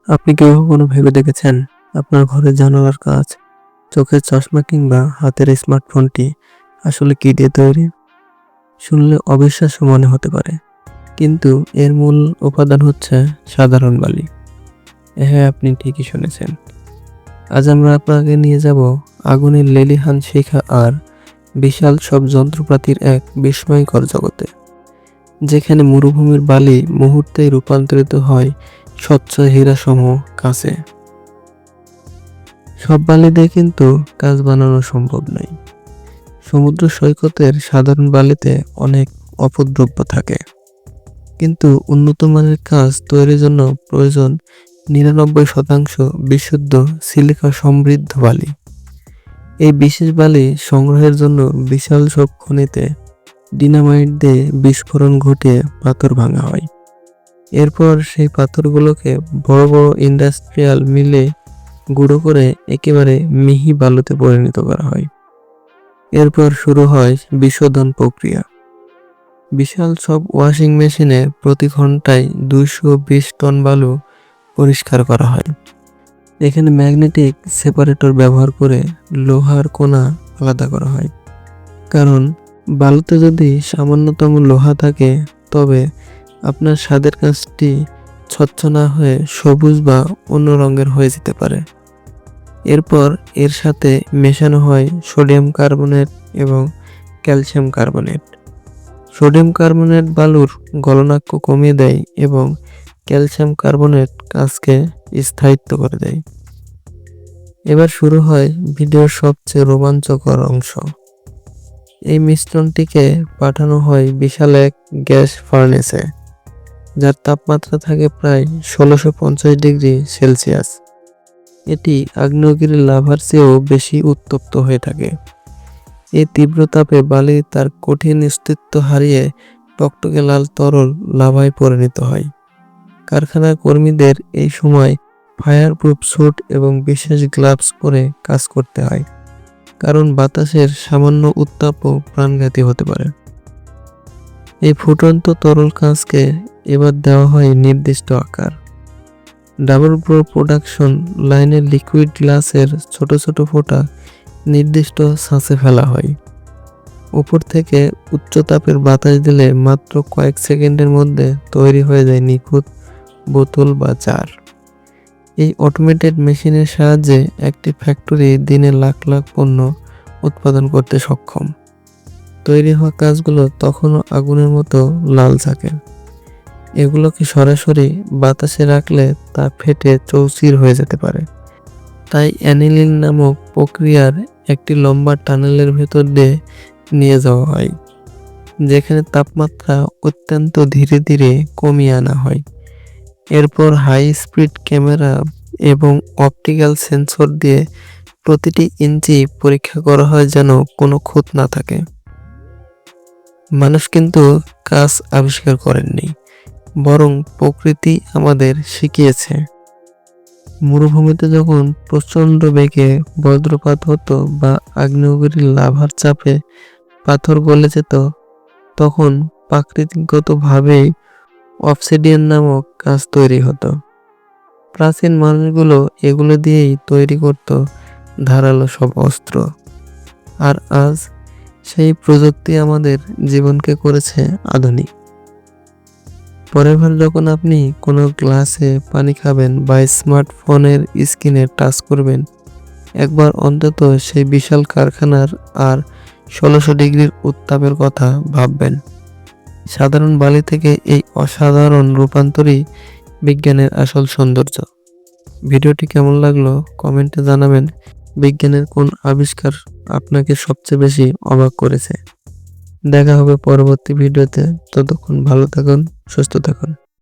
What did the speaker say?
আপনি কি কখনো ভেবে দেখেছেন আপনার ঘরের জানালার কাঁচ, চোখের চশমা কিংবা হাতের স্মার্টফোনটি আসলে কি দিয়ে তৈরি? শুনলে অবিশ্বাস্য মনে হতে পারে, কিন্তু এর মূল উপাদান হচ্ছে সাধারণ বালি। হ্যাঁ, আপনি ঠিকই শুনেছেন। আজ আমরা আপনাকে নিয়ে যাব আগুনের লেলিহান শিখা আর বিশাল সব যন্ত্রপাতির এক বিস্ময়কর জগতে, যেখানে মরুভূমির বালি মুহূর্তেই রূপান্তরিত হয় স্বচ্ছ হীরাসমূহ কাঁচে। সব বালি দিয়ে কিন্তু কাঁচ বানানো সম্ভব নয়। সমুদ্র সৈকতের সাধারণ বালিতে অনেক অপদ্রব্য থাকে, কিন্তু উন্নত মানের কাঁচ তৈরির জন্য প্রয়োজন 99% বিশুদ্ধ সিলিকা সমৃদ্ধ বালি। এই বিশেষ বালি সংগ্রহের জন্য বিশাল সব খনিতে ডিনামাইট দিয়ে বিস্ফোরণ ঘটিয়ে পাথর ভাঙা হয়। এরপর সেই পাথরগুলোকে বড় বড় ইন্ডাস্ট্রিয়াল মিলে গুঁড়ো করে একেবারে মিহি বালুতে পরিণত করা হয়। এরপর শুরু হয় বিশোধন প্রক্রিয়া। বিশাল সব ওয়াশিং মেশিনে প্রতি ঘন্টায় 220 টন বালু পরিষ্কার করা হয়। এখানে ম্যাগনেটিক সেপারেটর ব্যবহার করে লোহার কণা আলাদা করা হয়, কারণ বালুতে যদি সামান্যতম লোহা থাকে তবে আপনার স্বাদের কাজটি স্বচ্ছ না হয়ে সবুজ বা অন্য রঙের হয়ে যেতে পারে। এরপর এর সাথে মেশানো হয় সোডিয়াম কার্বনেট এবং ক্যালসিয়াম কার্বনেট। সোডিয়াম কার্বনেট বালুর গলনাঙ্ক কমিয়ে দেয় এবং ক্যালসিয়াম কার্বনেট কাঁচকে স্থায়িত্ব করে দেয়। এবার শুরু হয় ভিডিওর সবচেয়ে রোমাঞ্চকর অংশ। এই মিশ্রণটিকে পাঠানো হয় বিশাল এক গ্যাস ফার্নেসে, যার তাপমাত্রা থাকে প্রায় 1650 ডিগ্রি সেলসিয়াস। এটি আগ্নেয়গিরির লাভার চেয়েও বেশি উত্তপ্ত হয়ে থাকে। এই তীব্র তাপে বালি তার কঠিন অস্তিত্ব হারিয়ে টকটকে লাল তরল লাভায় পরিণত হয়। কারখানার কর্মীদের এই সময় ফায়ারপ্রুফ স্যুট এবং বিশেষ গ্লাভস পরে কাজ করতে হয়, কারণ বাতাসের সামান্য উত্তাপও প্রাণঘাতী হতে পারে। এই ফুটন্ত তরল কাঁচকে এবার দেওয়া হয় নির্দিষ্ট আকার। ডাবল প্রোডাকশন লাইনের লিকুইড গ্লাসের ছোট ছোট ফোঁটা নির্দিষ্ট ছাঁচে ফেলা হয়। উপর থেকে উচ্চ তাপের বাতাস দিলে মাত্র কয়েক সেকেন্ডের মধ্যে তৈরি হয়ে যায় নিখুঁত বোতল বা জার। এই অটোমেটেড মেশিনের সাহায্যে একটি ফ্যাক্টরি দিনে লাখ লাখ পণ্য উৎপাদন করতে সক্ষম। তৈরি হওয়া কাজগুলো তখনও আগুনের মতো লাল থাকে। এগুলোকে সরাসরি বাতাসে রাখলে তা ফেটে চৌচির হয়ে যেতে পারে। তাই অ্যানিলিং নামক প্রক্রিয়ার একটি লম্বা টানেলের ভেতর দিয়ে নিয়ে যাওয়া হয়, যেখানে তাপমাত্রা অত্যন্ত ধীরে ধীরে কমিয়ে আনা হয়। এরপর হাই স্পিড ক্যামেরা এবং অপটিক্যাল সেন্সর দিয়ে প্রতিটি ইঞ্চি পরীক্ষা করা হয় যেন কোনো খুঁত না থাকে। মানুষ কিন্তু কাজ আবিষ্কার করেননি, বরং প্রকৃতি আমাদের শিখিয়েছে। মরুভূমিতে যখন প্রচণ্ড বেগে বজ্রপাত হতো বা আগ্নেয়গিরির লাভার চাপে পাথর গলে যেত, তখন প্রাকৃতিকগতভাবেই অবসিডিয়ান নামক কাঁচ তৈরি হতো। প্রাচীন মানুষগুলো এগুলো দিয়েই তৈরি করত ধারালো সব অস্ত্র। আর আজ সেই প্রযুক্তি আমাদের জীবনকে করেছে আধুনিক। পরের বার যখন আপনি কোনো গ্লাসে পানি খাবেন বা স্মার্টফোনের স্ক্রিনে টাচ করবেন, একবার অন্তত সেই বিশাল কারখানার আর 1600 ডিগ্রির উত্তাপের কথা ভাববেন। সাধারণ বালি থেকে এই অসাধারণ রূপান্তরই বিজ্ঞানের আসল সৌন্দর্য। ভিডিওটি কেমন লাগলো কমেন্টে জানাবেন। বিজ্ঞানের কোন আবিষ্কার আপনাকে সবচেয়ে বেশি অবাক করেছে? দেখা হবে পরবর্তী ভিডিওতে। ততক্ষণ ভালো থাকুন, সুস্থ থাকুন।